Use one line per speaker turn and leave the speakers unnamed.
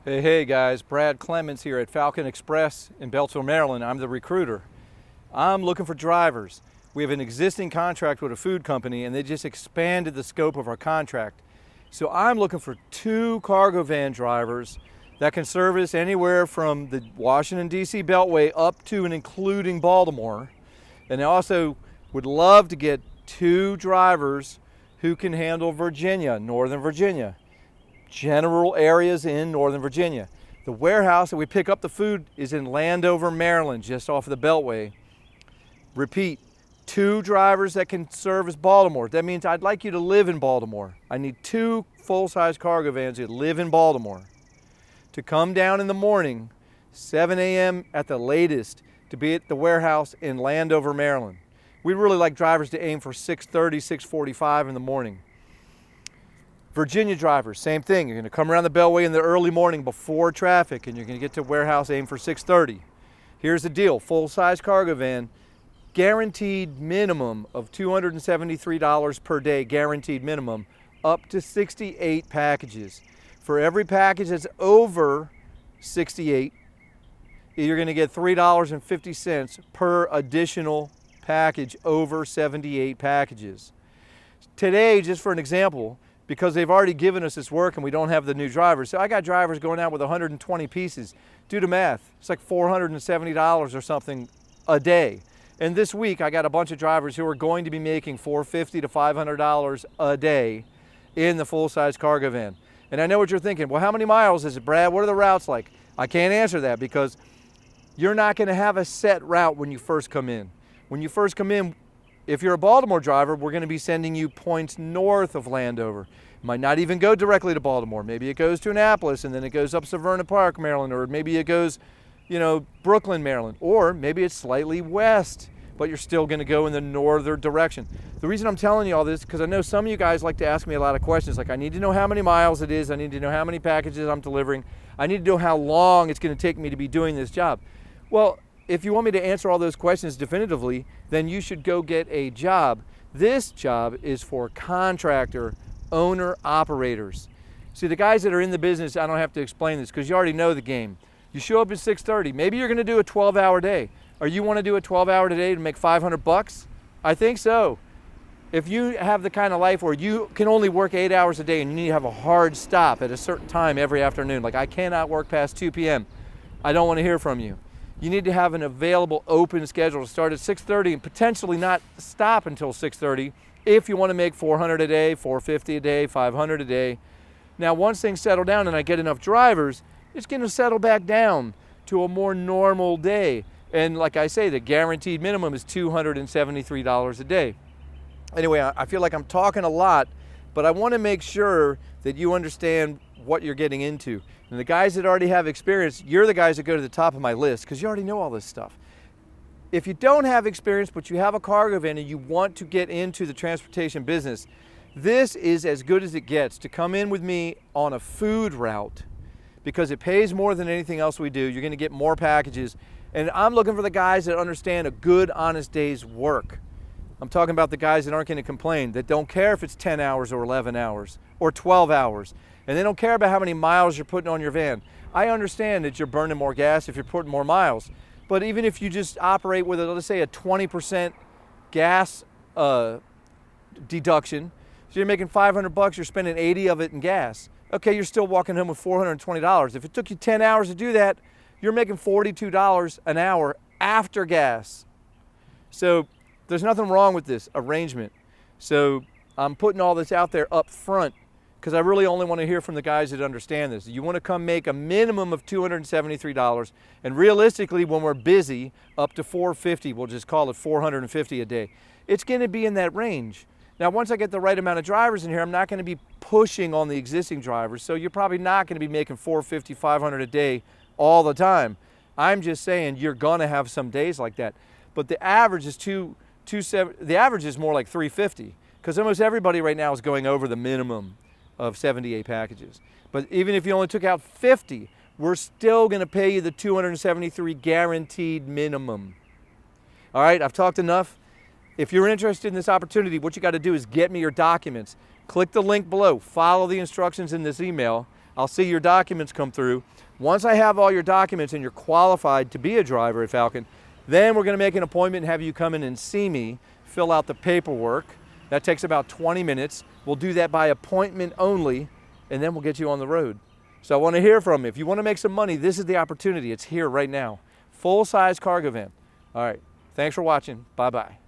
Hey guys, Brad Clemens here at Falcon Express in Balto, Maryland. I'm the recruiter. I'm looking for drivers. We have an existing contract with a food company and they just expanded the scope of our contract. So I'm looking for 2 cargo van drivers that can service anywhere from the Washington, D.C. Beltway up to and including Baltimore. And I also would love to get 2 drivers who can handle Virginia, Northern Virginia. General areas in Northern Virginia. The warehouse that we pick up the food is in Landover, Maryland, just off of the Beltway. Repeat, 2 drivers that can service Baltimore. That means I'd like you to live in Baltimore. I need 2 full-size cargo vans that live in Baltimore to come down in the morning, 7 a.m. at the latest, to be at the warehouse in Landover, Maryland. We'd really like drivers to aim for 6:30, 6:45 in the morning. Virginia drivers, same thing. You're going to come around the Beltway in the early morning before traffic and you're going to get to warehouse aim for 6:30. Here's the deal, full-size cargo van, guaranteed minimum of $273 per day, guaranteed minimum, up to 68 packages. For every package that's over 68, you're going to get $3.50 per additional package over 78 packages. Today, just for an example, because they've already given us this work and we don't have the new drivers. So I got drivers going out with 120 pieces. Do the math, it's like $470 or something a day. And this week I got a bunch of drivers who are going to be making $450 to $500 a day in the full-size cargo van. And I know what you're thinking, well, how many miles is it, Brad? What are the routes like? I can't answer that because you're not gonna have a set route when you first come in. When you first come in, if you're a Baltimore driver, we're going to be sending you points north of Landover. It might not even go directly to Baltimore. Maybe it goes to Annapolis and then it goes up Severna Park, Maryland, or maybe it goes, Brooklyn, Maryland, or maybe it's slightly west, but you're still going to go in the northern direction. The reason I'm telling you all this is because I know some of you guys like to ask me a lot of questions, like I need to know how many miles it is, I need to know how many packages I'm delivering, I need to know how long it's going to take me to be doing this job. Well, if you want me to answer all those questions definitively, then you should go get a job. This job is for contractor, owner, operators. See, the guys that are in the business, I don't have to explain this because you already know the game. You show up at 6:30. Maybe you're going to do a 12-hour day. Or you want to do a 12-hour day to make $500? I think so. If you have the kind of life where you can only work 8 hours a day and you need to have a hard stop at a certain time every afternoon, like I cannot work past 2 p.m., I don't want to hear from you. You need to have an available open schedule to start at 6:30 and potentially not stop until 6:30 if you want to make $400 a day, $450 a day, $500 a day. Now, once things settle down and I get enough drivers, it's going to settle back down to a more normal day. And like I say, the guaranteed minimum is $273 a day. Anyway, I feel like I'm talking a lot, but I want to make sure that you understand what you're getting into. And the guys that already have experience, you're the guys that go to the top of my list because you already know all this stuff. If you don't have experience, but you have a cargo van and you want to get into the transportation business, this is as good as it gets to come in with me on a food route because it pays more than anything else we do. You're going to get more packages. And I'm looking for the guys that understand a good, honest day's work. I'm talking about the guys that aren't going to complain, that don't care if it's 10 hours or 11 hours or 12 hours. And they don't care about how many miles you're putting on your van. I understand that you're burning more gas if you're putting more miles. But even if you just operate with, let's say, a 20% gas deduction, so you're making $500, you're spending 80 of it in gas. Okay, you're still walking home with $420. If it took you 10 hours to do that, you're making $42 an hour after gas. So there's nothing wrong with this arrangement. So I'm putting all this out there up front because I really only want to hear from the guys that understand this. You want to come make a minimum of $273, and realistically, when we're busy, up to $450, we'll just call it $450 a day. It's going to be in that range. Now, once I get the right amount of drivers in here, I'm not going to be pushing on the existing drivers, so you're probably not going to be making $450, $500 a day all the time. I'm just saying you're going to have some days like that. But the average is the average is more like $350 because almost everybody right now is going over the minimum of 78 packages. But even if you only took out 50, we're still going to pay you the $273 guaranteed minimum. All right, I've talked enough. If you're interested in this opportunity, what you got to do is get me your documents. Click the link below. Follow the instructions in this email. I'll see your documents come through. Once I have all your documents and you're qualified to be a driver at Falcon, then we're going to make an appointment and have you come in and see me, fill out the paperwork. That takes about 20 minutes. We'll do that by appointment only, and then we'll get you on the road. So I want to hear from you. If you want to make some money, this is the opportunity. It's here right now. Full-size cargo van. All right. Thanks for watching. Bye-bye.